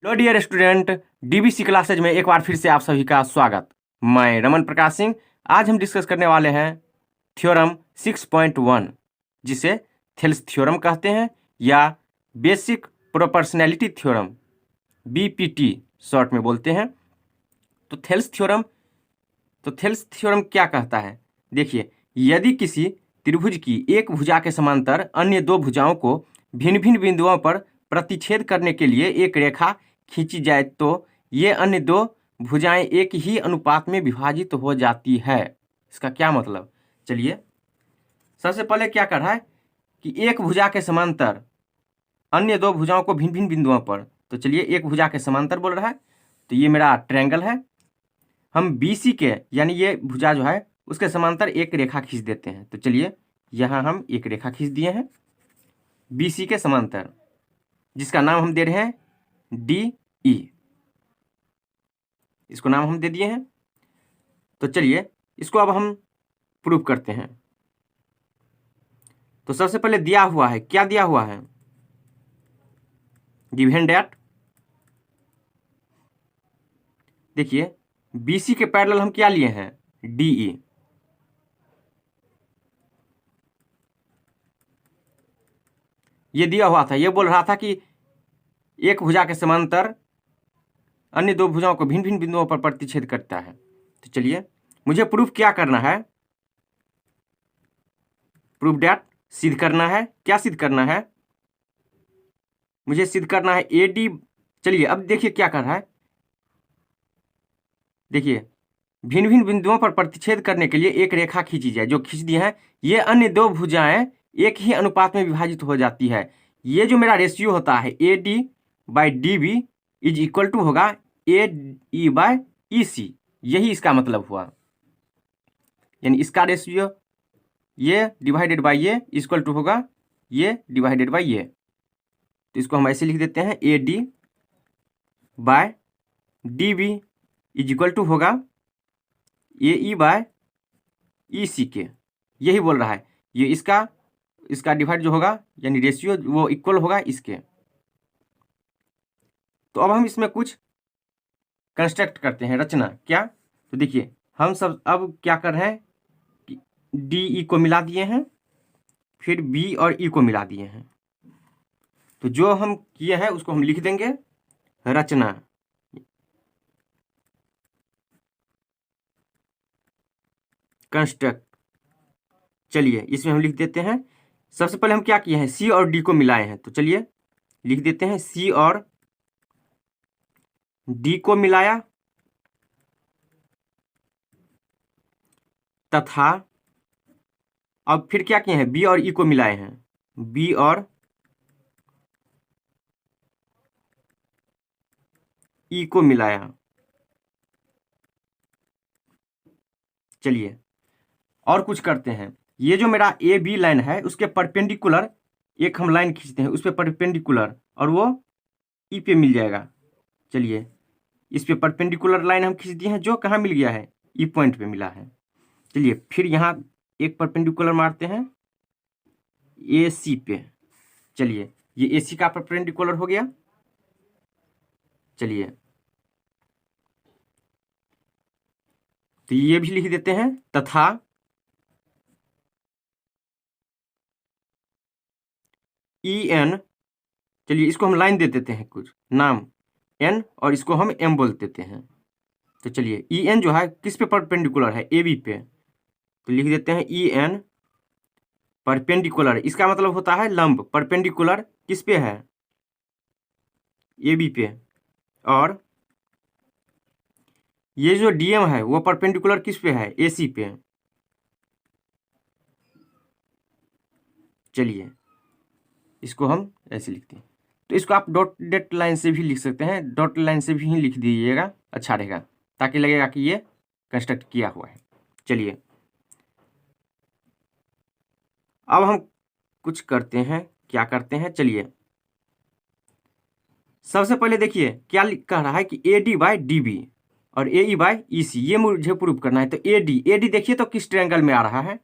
Hello dear student, DBC classes में एक बार फिर से आप सभी का स्वागत। मैं रमन प्रकाश सिंह। आज हम डिस्कस करने वाले हैं थ्योरम 6.1, जिसे थेल्स थ्योरम कहते हैं या basic proportionality theorem, BPT short में बोलते हैं। तो थेल्स थ्योरम क्या कहता है? देखिए, यदि किसी त्रिभुज की एक भुजा के समांतर अन्य दो भुजाओं को भिन्न भिन्न बिंदुओं पर प्रतिच्छेद करने के लिए एक रेखा खींची जाए तो ये अन्य दो भुजाएं एक ही अनुपात में विभाजित हो जाती है। इसका क्या मतलब? चलिए, सबसे पहले क्या कर रहा है कि एक भुजा के समांतर अन्य दो भुजाओं को भिन्न भिन्न बिंदुओं पर, तो चलिए एक भुजा के समांतर बोल रहा है, तो ये मेरा ट्रायंगल है। हम बीसी के यानी ये भुजा जो है उसके समांतर एक रेखा खींच देते हैं। तो चलिए यहाँ हम एक रेखा खींच दिए हैं बीसी के समांतर, जिसका नाम हम दे रहे हैं डी ई। इसको नाम हम दे दिए हैं। तो चलिए इसको अब हम प्रूव करते हैं। तो सबसे पहले दिया हुआ है, क्या दिया हुआ है? गिवन दैट, देखिए बीसी के पैरेलल हम क्या लिए हैं? डीई। ये दिया हुआ था, ये बोल रहा था कि एक भुजा के समांतर अन्य दो भुजाओं को भिन्न भिन्न बिंदुओं पर प्रतिच्छेद करता है। तो चलिए मुझे प्रूफ क्या करना है? प्रूफ दैट, सिद्ध करना है। क्या सिद्ध करना है? मुझे सिद्ध करना है एडी। चलिए अब देखिए क्या कर रहा है। देखिए, भिन्न भिन्न बिंदुओं पर प्रतिच्छेद करने के लिए एक रेखा खींची जाए, जो खींच दी है। ये अन्य दो भुजाएं एक ही अनुपात में विभाजित हो जाती है। ये जो मेरा रेशियो होता है A D by D B is equal to होगा ए ई बाय ई सी। यही इसका मतलब हुआ, यानी इसका रेशियो ये डिवाइडेड बाई ये इक्वल टू होगा ये डिवाइडेड बाई ये। तो इसको हम ऐसे लिख देते हैं A D by D B is equal to होगा ए ई बाय ई सी के। यही बोल रहा है। ये इसका डिवाइड जो होगा यानी रेशियो वो इक्वल होगा इसके। तो अब हम इसमें कुछ कंस्ट्रक्ट करते हैं, रचना। क्या? तो देखिए हम सब अब क्या कर रहे हैं कि डी ई को मिला दिए हैं, फिर बी और ई को मिला दिए हैं। तो जो हम किए हैं उसको हम लिख देंगे रचना। कंस्ट्रक्ट, चलिए इसमें हम लिख देते हैं। सबसे पहले हम क्या किए हैं? सी और डी को मिलाए हैं। तो चलिए लिख देते हैं सी और डी को मिलाया, तथा अब फिर क्या किए हैं? बी और ई को मिलाए हैं। बी और ई को मिलाया। चलिए और कुछ करते हैं। ये जो मेरा ए बी लाइन है उसके परपेंडिकुलर एक हम लाइन खींचते हैं, उस पर परपेंडिकुलर, और वो ई पे मिल जाएगा। चलिए इस पे परपेंडिकुलर लाइन हम खींच दिए हैं, जो कहाँ मिल गया है? ई पॉइंट पे मिला है। चलिए फिर यहाँ एक परपेंडिकुलर मारते हैं ए सी पे। चलिए ये ए सी का परपेंडिकुलर हो गया। चलिए तो ये भी लिख देते हैं, तथा ई एन। चलिए इसको हम लाइन दे देते हैं कुछ नाम एन, और इसको हम एम बोल देते हैं। तो चलिए ई एन जो है किस पे परपेंडिकुलर है? ए बी पे। तो लिख देते हैं ई एन परपेंडिकुलर। इसका मतलब होता है लंब। परपेंडिकुलर किस पे है? ए बी पे। और ये जो डी एम है वो परपेंडिकुलर किस पे है? ए सी पे। चलिए इसको हम ऐसे लिखते हैं। तो इसको आप डॉट डेट लाइन से भी लिख सकते हैं, डॉट लाइन से भी लिख दीजिएगा, अच्छा रहेगा, ताकि लगेगा कि ये कंस्ट्रक्ट किया हुआ है। चलिए अब हम कुछ करते हैं। क्या करते हैं? चलिए सबसे पहले देखिए क्या कह रहा है कि A D by D B और ए ई बाई ई सी, ये मुझे प्रूव करना है। तो ए डी देखिए तो किस ट्रायंगल में आ रहा है?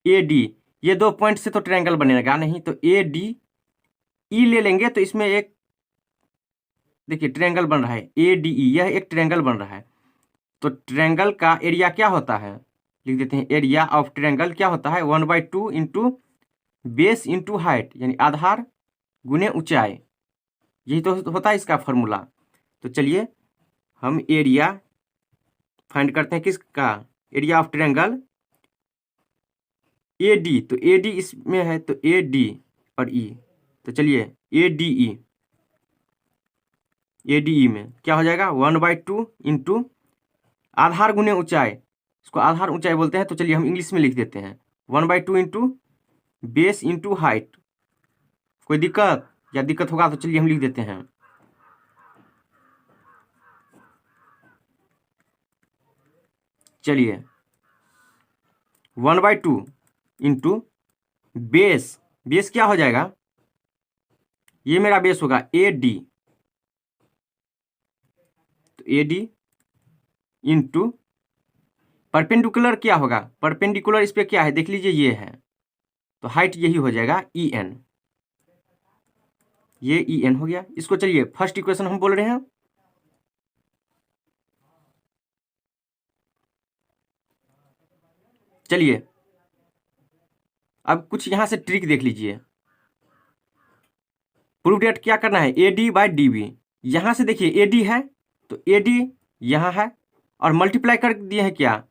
ए डी, ये दो पॉइंट से तो ट्रायंगल बनेगा नहीं, तो ए डी ई ले लेंगे तो इसमें एक देखिए ट्रायंगल बन रहा है ADE, यह एक ट्रायंगल बन रहा है। तो ट्रायंगल का एरिया क्या होता है, लिख देते हैं एरिया ऑफ ट्रायंगल क्या होता है 1/2 इंटू बेस इंटू हाइट, यानी आधार गुने ऊंचाई, यही तो होता है इसका फॉर्मूला। तो चलिए हम एरिया फाइंड करते हैं किसका, एरिया ऑफ ट्रायंगल AD। तो AD इसमें है तो AD और E, तो चलिए ADE में क्या हो जाएगा 1/2 इंटू आधार गुने ऊंचाई, इसको आधार ऊंचाई बोलते हैं। तो चलिए हम इंग्लिश में लिख देते हैं 1/2 इंटू बेस इंटू हाइट। कोई दिक्कत या दिक्कत होगा तो चलिए हम लिख देते हैं। चलिए 1/2 इंटू बेस, बेस क्या हो जाएगा, ये मेरा बेस होगा AD, तो AD इंटू परपेंडिकुलर क्या होगा, परपेंडिकुलर इस पे क्या है देख लीजिए, ये है, तो हाइट यही हो जाएगा EN, ये EN हो गया। इसको चलिए फर्स्ट इक्वेशन हम बोल रहे हैं। चलिए अब कुछ यहां से ट्रिक देख लीजिए। प्रूफ डेट क्या करना है AD/DB, यहां से देखिए AD है तो AD यहां है और मल्टीप्लाई कर दिए हैं क्या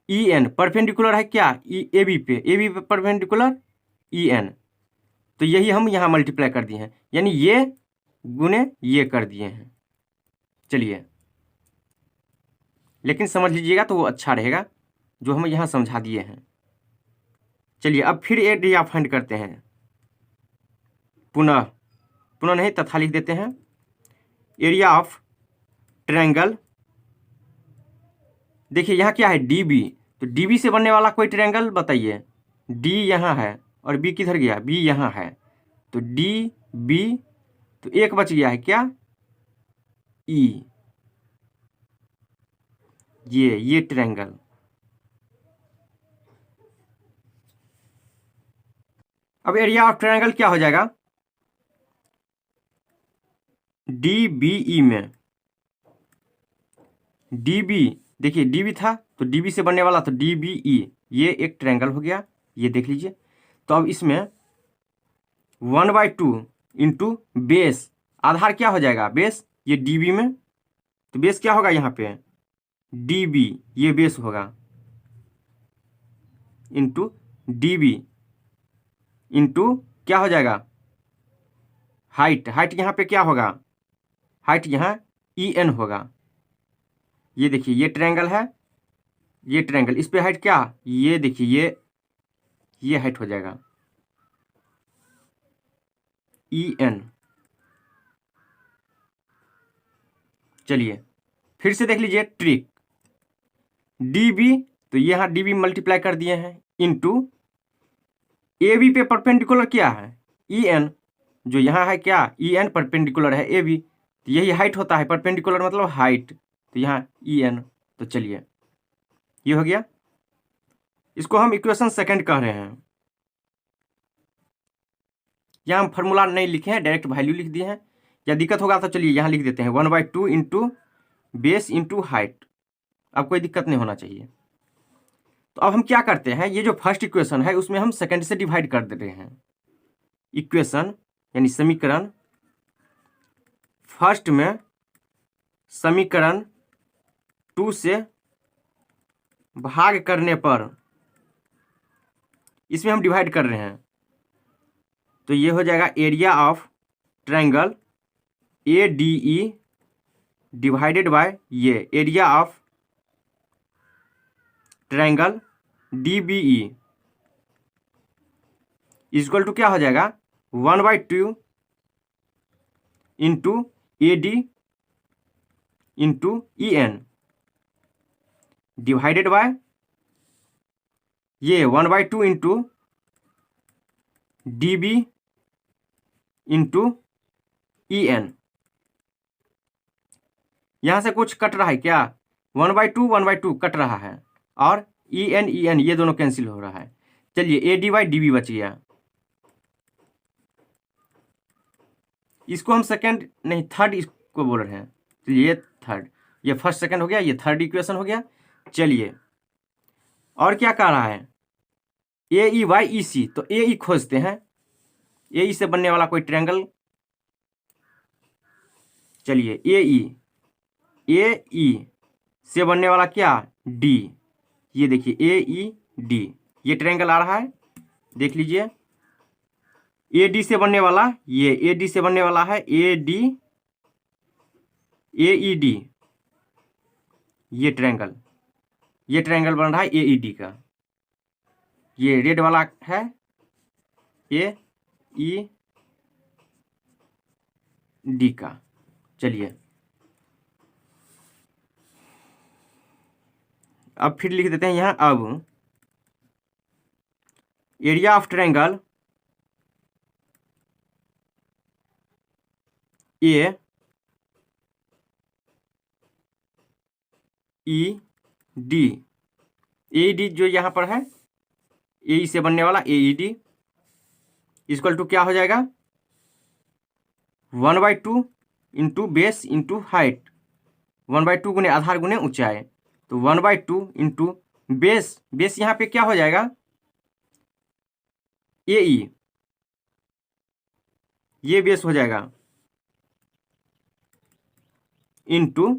EN, परपेंडिकुलर है क्या AB पे परपेंडिकुलर EN, तो यही हम यहाँ मल्टीप्लाई कर दिए हैं, यानी ये गुने ये कर दिए हैं। चलिए लेकिन समझ लीजिएगा तो वो अच्छा रहेगा जो हम यहाँ समझा दिए हैं। चलिए अब फिर एरिया फाइंड करते हैं, पुनः नहीं तथा लिख देते हैं एरिया ऑफ ट्रायंगल। देखिए यहाँ क्या है DB, तो DB से बनने वाला कोई ट्रायंगल बताइए, D यहाँ है और B किधर गया, B यहाँ है, तो DB, तो एक बच गया है क्या E, ये ट्रायंगल। अब एरिया ऑफ ट्रायंगल क्या हो जाएगा DBE में, DB देखिए DB था तो DB से बनने वाला तो DBE, ये एक ट्रायंगल हो गया, ये देख लीजिए। तो अब इसमें 1/2 इंटू बेस, आधार क्या हो जाएगा बेस, ये DB में, तो बेस क्या होगा यहाँ पे DB, ये बेस होगा इंटू DB इंटू क्या हो जाएगा हाइट, हाइट यहाँ पे क्या होगा, हाइट यहाँ EN होगा। ये देखिए ये ट्रायंगल है, ये ट्रायंगल, इस पे हाइट क्या, ये देखिए ये हाइट हो जाएगा EN। चलिए फिर से देख लीजिए ट्रिक, DB, तो यहाँ DB मल्टीप्लाई कर दिए हैं इंटू AB पे परपेंडिकुलर क्या है EN, जो यहाँ है क्या EN परपेंडिकुलर है AB, तो यही हाइट होता है, परपेंडिकुलर मतलब हाइट, तो यहाँ EN। तो चलिए ये हो गया, इसको हम इक्वेशन सेकंड कह रहे हैं। यहाँ हम फार्मूला नहीं लिखे हैं, डायरेक्ट वैल्यू लिख दिए हैं, या दिक्कत होगा तो चलिए यहाँ लिख देते हैं 1/2 इंटू बेस इंटू हाइट, अब कोई दिक्कत नहीं होना चाहिए। तो अब हम क्या करते हैं, ये जो फर्स्ट इक्वेशन है उसमें हम सेकंड से डिवाइड कर दे रहे हैं। इक्वेशन यानी समीकरण फर्स्ट में समीकरण 2 से भाग करने पर इसमें हम डिवाइड कर रहे हैं, तो ये हो जाएगा area of triangle ADE divided by ये area of triangle DBE equal to क्या हो जाएगा 1/2 into AD into EN divided by ये 1/2 इंटू DB इंटू EN। यहाँ से कुछ कट रहा है क्या 1/2 कट रहा है और EN ये दोनों कैंसिल हो रहा है। चलिए AD/DB बच गया, इसको हम सेकंड नहीं थर्ड इसको बोल रहे हैं, तो ये थर्ड, ये फर्स्ट सेकंड हो गया, ये थर्ड इक्वेशन हो गया। चलिए और क्या कह रहा है, ए ई वाई ई सी, तो ए ई खोजते हैं, ए ई से बनने वाला कोई ट्रायंगल। चलिए ए ई से बनने वाला क्या, डी, ये देखिए ए ई डी, ये ट्रायंगल आ रहा है, देख लीजिए। ए डी से बनने वाला, ये ए डी से बनने वाला है A D A E D, ये ट्रायंगल बन रहा है ए ई डी का, ये रेड वाला है ए ई डी का। चलिए अब फिर लिख देते हैं यहाँ, अब area of triangle A E D, A D जो यहाँ पर है ए ई से बनने वाला ए ई डी इक्वल टू क्या हो जाएगा, 1/2 इंटू बेस इंटू हाइट, 1/2 गुने आधार गुने ऊंचाई, तो 1/2 इंटू बेस, बेस यहाँ पे क्या हो जाएगा ए ई, ये बेस हो जाएगा, इंटू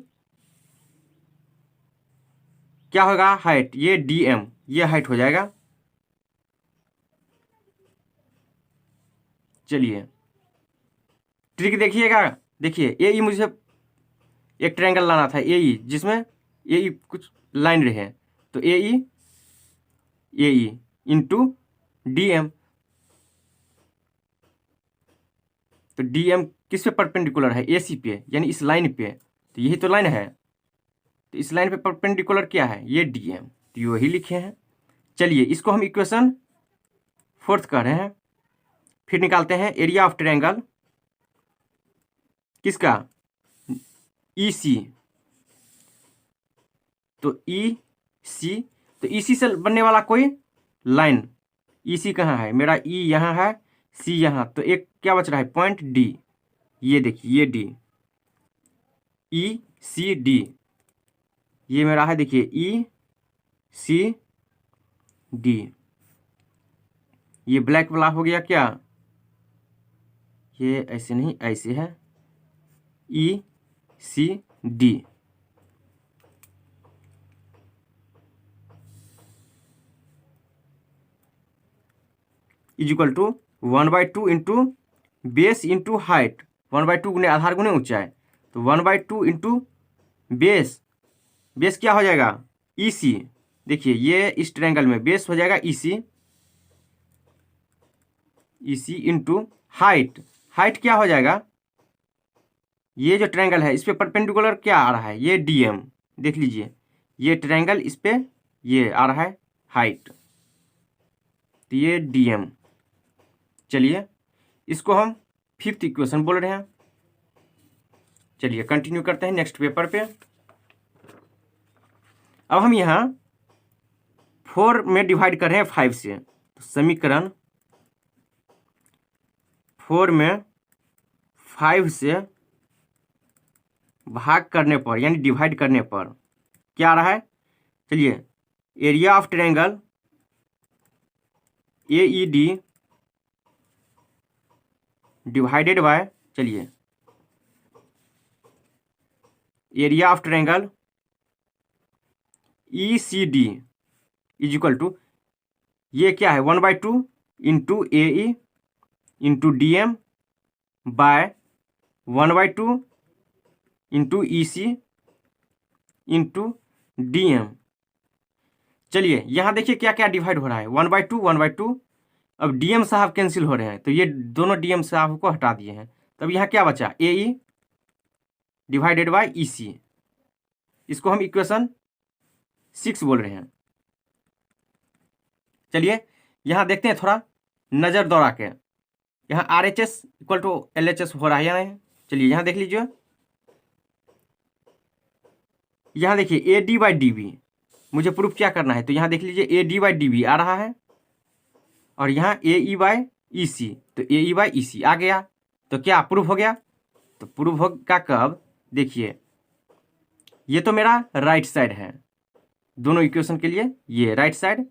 क्या होगा हाइट, ये डी एम, ये हाइट हो जाएगा। चलिए ट्रिक देखिएगा, देखिए ए ई मुझे एक ट्रायंगल लाना था ए ई, जिसमें ए ई कुछ लाइन रहे, तो ए ई इंटू डी एम, तो डी एम किस पे परपेंडिकुलर है, ए सी पे, यानी इस लाइन पे, तो यही तो लाइन है, तो इस लाइन पे परपेंडिकुलर क्या है, ये डी एम, तो ये वही लिखे हैं। चलिए इसको हम इक्वेशन 4 कह रहे हैं। फिर निकालते हैं एरिया ऑफ ट्रायंगल किसका, ई सी, तो ई सी, तो ई सी से बनने वाला कोई लाइन, ई सी कहाँ है मेरा, ई यहाँ है, सी यहाँ, तो एक क्या बच रहा है पॉइंट डी, ये देखिए ये डी, ई सी डी, ये मेरा है देखिए ई सी डी, ये ब्लैक वाला हो गया क्या, ये ऐसे नहीं ऐसे है, E C D, is equal to 1/2 into base into height, 1/2 गुने आधार गुने ऊंचाई, तो 1/2 इंटू बेस, बेस क्या हो जाएगा ई सी, देखिए ये इस ट्रायंगल में बेस हो जाएगा ई सी इंटू हाइट, हाइट क्या हो जाएगा, ये जो ट्रायंगल है इस पे परपेंडिकुलर क्या आ रहा है, ये डी एम, देख लीजिए ये ट्रायंगल इस पे ये आ रहा है हाइट, तो ये डी एम। चलिए इसको हम 5th इक्वेशन बोल रहे हैं। चलिए कंटिन्यू करते हैं नेक्स्ट पेपर पे। अब हम यहाँ 4 में डिवाइड कर रहे हैं 5 से, तो समीकरण 4 में 5 से भाग करने पर यानी डिवाइड करने पर क्या आ रहा है, चलिए area of triangle A E D divided by, चलिए area of triangle E C D is equal to, ये क्या है 1/2 into A E into D M by 1/2 into E C into D M. चलिए यहाँ देखिए क्या क्या डिवाइड हो रहा है, 1/2, अब डी एम साहब कैंसिल हो रहे हैं, तो ये दोनों डी एम साहब को हटा दिए हैं, तब यहाँ क्या बचा ए ई डिवाइडेड बाय ई सी, इसको हम इक्वेशन 6 बोल रहे हैं। चलिए यहाँ देखते हैं थोड़ा नज़र दौड़ा के, यहाँ R H S equal to L H S हो रहा है या नहीं। चलिए यहाँ देख लीजिए, यहाँ देखिए A D by D B, मुझे प्रूफ क्या करना है, तो यहाँ देख लीजिए A D by D B आ रहा है, और यहाँ ए ई बाई ई सी, तो ए ई बाई ई सी आ गया, तो क्या प्रूव हो गया? तो प्रूव होगा कब? देखिए ये तो मेरा राइट साइड है दोनों इक्वेशन के लिए, ये राइट साइड।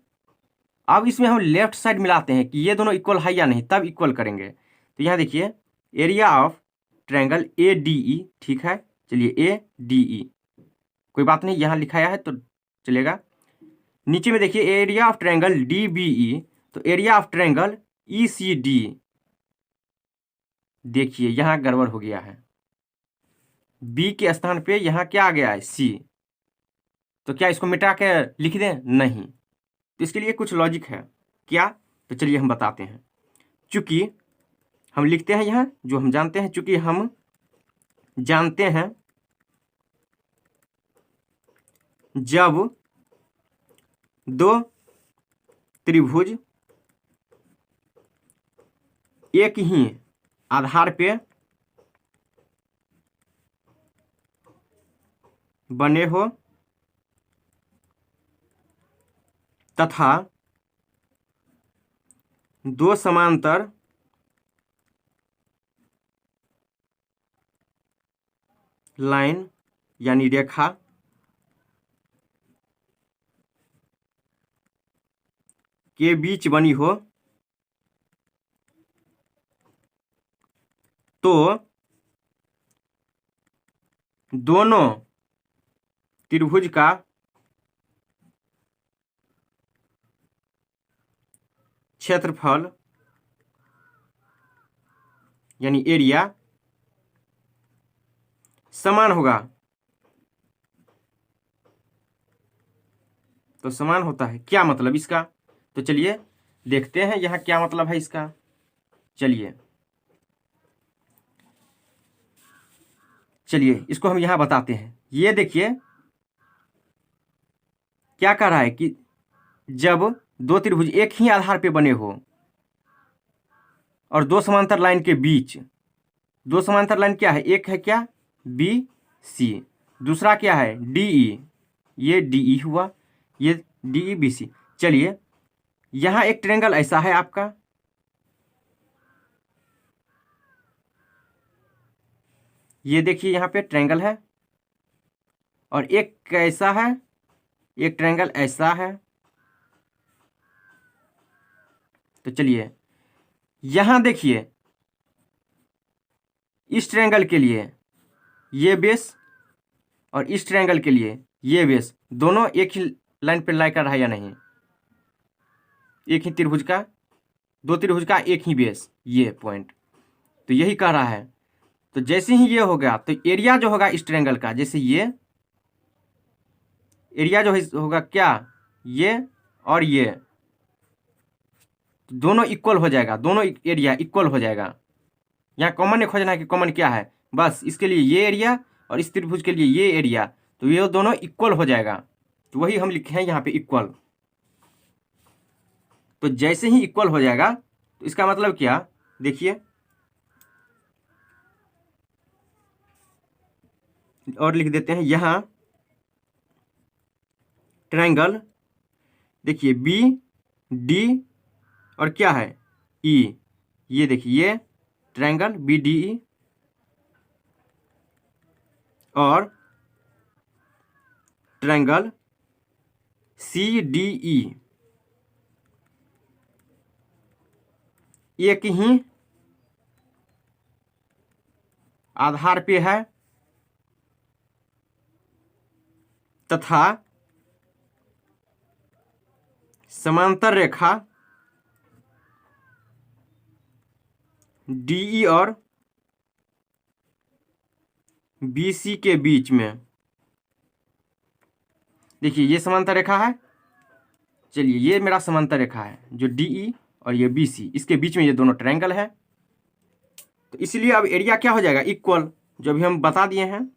अब इसमें हम लेफ्ट साइड मिलाते हैं कि ये दोनों इक्वल है या नहीं, तब इक्वल करेंगे। तो यहाँ देखिए area of triangle A D E, ठीक है, चलिए ए डी ई, कोई बात नहीं, यहाँ लिखाया है तो चलेगा। नीचे में देखिए area of triangle D B E, तो area of triangle E C D, देखिए यहाँ गड़बड़ हो गया है, बी के स्थान पे यहाँ क्या आ गया है? सी। तो क्या इसको मिटा के लिख दें? नहीं, तो इसके लिए कुछ लॉजिक है। क्या? तो चलिए हम बताते हैं। चूंकि हम लिखते हैं यहाँ जो हम जानते हैं, चूंकि हम जानते हैं जब दो त्रिभुज एक ही आधार पे बने हो तथा दो समांतर लाइन यानी रेखा के बीच बनी हो तो दोनों त्रिभुज का क्षेत्रफल यानी एरिया समान होगा। तो समान होता है, क्या मतलब इसका? तो चलिए देखते हैं यहाँ क्या मतलब है इसका। चलिए इसको हम यहाँ बताते हैं। ये देखिए क्या कह रहा है कि जब दो त्रिभुज एक ही आधार पे बने हो और दो समांतर लाइन के बीच, दो समांतर लाइन क्या है? एक है क्या? बी सी, दूसरा क्या है? डी ई, ये डी ई हुआ, ये डी ई बी सी। चलिए यहाँ एक ट्रायंगल ऐसा है आपका, ये देखिए यहाँ पे ट्रायंगल है, और एक कैसा है? एक ट्रायंगल ऐसा है। तो चलिए यहाँ देखिए इस ट्रायंगल के लिए ये बेस और इस ट्रायंगल के लिए ये बेस, दोनों एक ही लाइन पर लाई कर रहा है या नहीं? एक ही त्रिभुज का, दो त्रिभुज का एक ही बेस, ये पॉइंट तो यही कह रहा है। तो जैसे ही ये हो गया तो एरिया जो होगा इस ट्रायंगल का, जैसे ये एरिया जो होगा क्या? ये और ये दोनों इक्वल हो जाएगा, दोनों एरिया इक्वल हो जाएगा। यहाँ कॉमन नहीं खोजना है कि कॉमन क्या है, बस इसके लिए ये एरिया और इस त्रिभुज के लिए ये एरिया, तो ये दोनों इक्वल हो जाएगा। तो वही हम लिखे हैं यहाँ पे इक्वल। तो जैसे ही इक्वल हो जाएगा तो इसका मतलब क्या? देखिए और लिख देते हैं यहाँ ट्रायंगल, देखिए बी डी और क्या है? ई, ये देखिए ये ट्रायंगल बी डी ई और ट्रायंगल सी डी ई एक ही आधार पे है तथा समांतर रेखा डीई और बीसी के बीच में, देखिए ये समांतर रेखा है। चलिए ये मेरा समांतर रेखा है जो डीई और ये बीसी, इसके बीच में ये दोनों ट्रायंगल है। तो इसलिए अब एरिया क्या हो जाएगा? इक्वल, जो भी हम बता दिए हैं,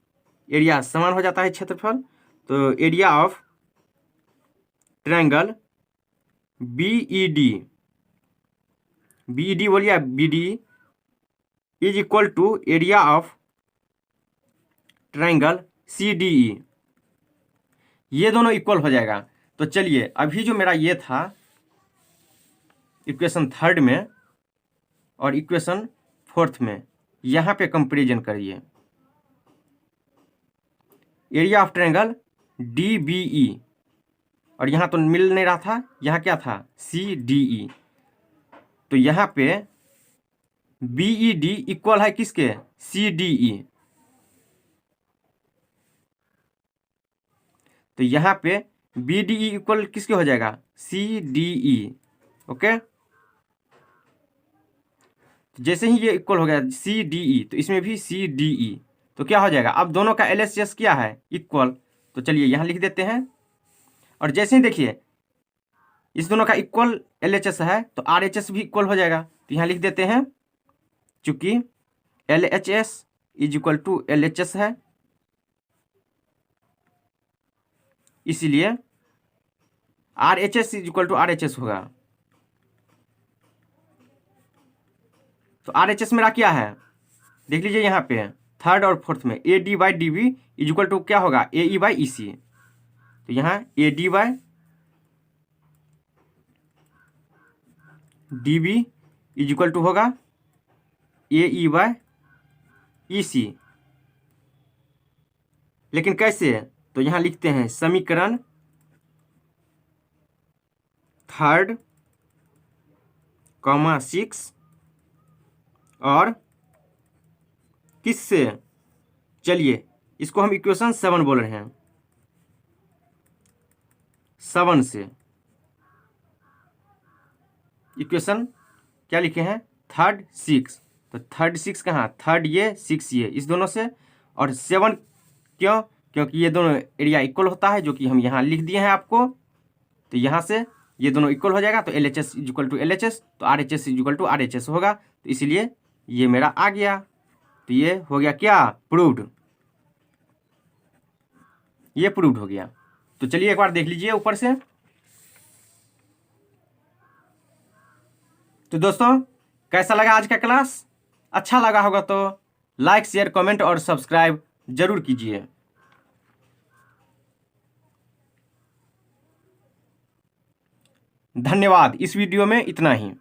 एरिया समान हो जाता है क्षेत्रफल। तो area of triangle BED, BED बोलिए BD is equal to area of triangle CDE, ये दोनों इक्वल हो जाएगा। तो चलिए अभी जो मेरा ये था इक्वेशन थर्ड में और इक्वेशन फोर्थ में, यहाँ पे कंपेरिजन करिए। एरिया ऑफ ट्रायंगल DBE, और यहाँ तो मिल नहीं रहा था, यहाँ क्या था CDE, तो यहाँ पे BED इक्वल है किसके CDE, तो यहाँ पे BDE इक्वल किसके हो जाएगा CDE। ओके, तो जैसे ही ये इक्वल हो गया CDE, तो इसमें भी CDE, तो क्या हो जाएगा, अब दोनों का LHS क्या है इक्वल, तो चलिए यहाँ लिख देते हैं। और जैसे ही देखिए इस दोनों का इक्वल LHS है तो RHS भी इक्वल हो जाएगा, तो यहाँ लिख देते हैं चूंकि LHS is equal to LHS है, इसीलिए RHS is equal to RHS होगा। तो RHS मेरा क्या है देख लीजिए, यहाँ पे थर्ड और फोर्थ में AD by DB is equal to क्या होगा AE बाई EC, तो यहाँ AD by DB is equal to होगा AE बाई EC। लेकिन कैसे, तो यहाँ लिखते हैं समीकरण थर्ड 6 और किससे, चलिए इसको हम इक्वेशन 7 बोल रहे हैं, 7 से इक्वेशन क्या लिखे हैं थर्ड 6, तो थर्ड 6 कहाँ, थर्ड ये 6 ये, इस दोनों से, और 7 क्यों, क्योंकि ये दोनों एरिया इक्वल होता है, जो कि हम यहाँ लिख दिए हैं आपको, तो यहाँ से ये दोनों इक्वल हो जाएगा, तो LHS is equal to LHS, तो RHS is equal to RHS होगा, तो इसलिए ये मेरा आ गया, तो ये हो गया क्या प्रूव्ड, ये प्रूव्ड हो गया। तो चलिए एक बार देख लीजिए ऊपर से। तो दोस्तों कैसा लगा आज का क्लास, अच्छा लगा होगा तो लाइक शेयर कमेंट और सब्सक्राइब जरूर कीजिए। धन्यवाद, इस वीडियो में इतना ही।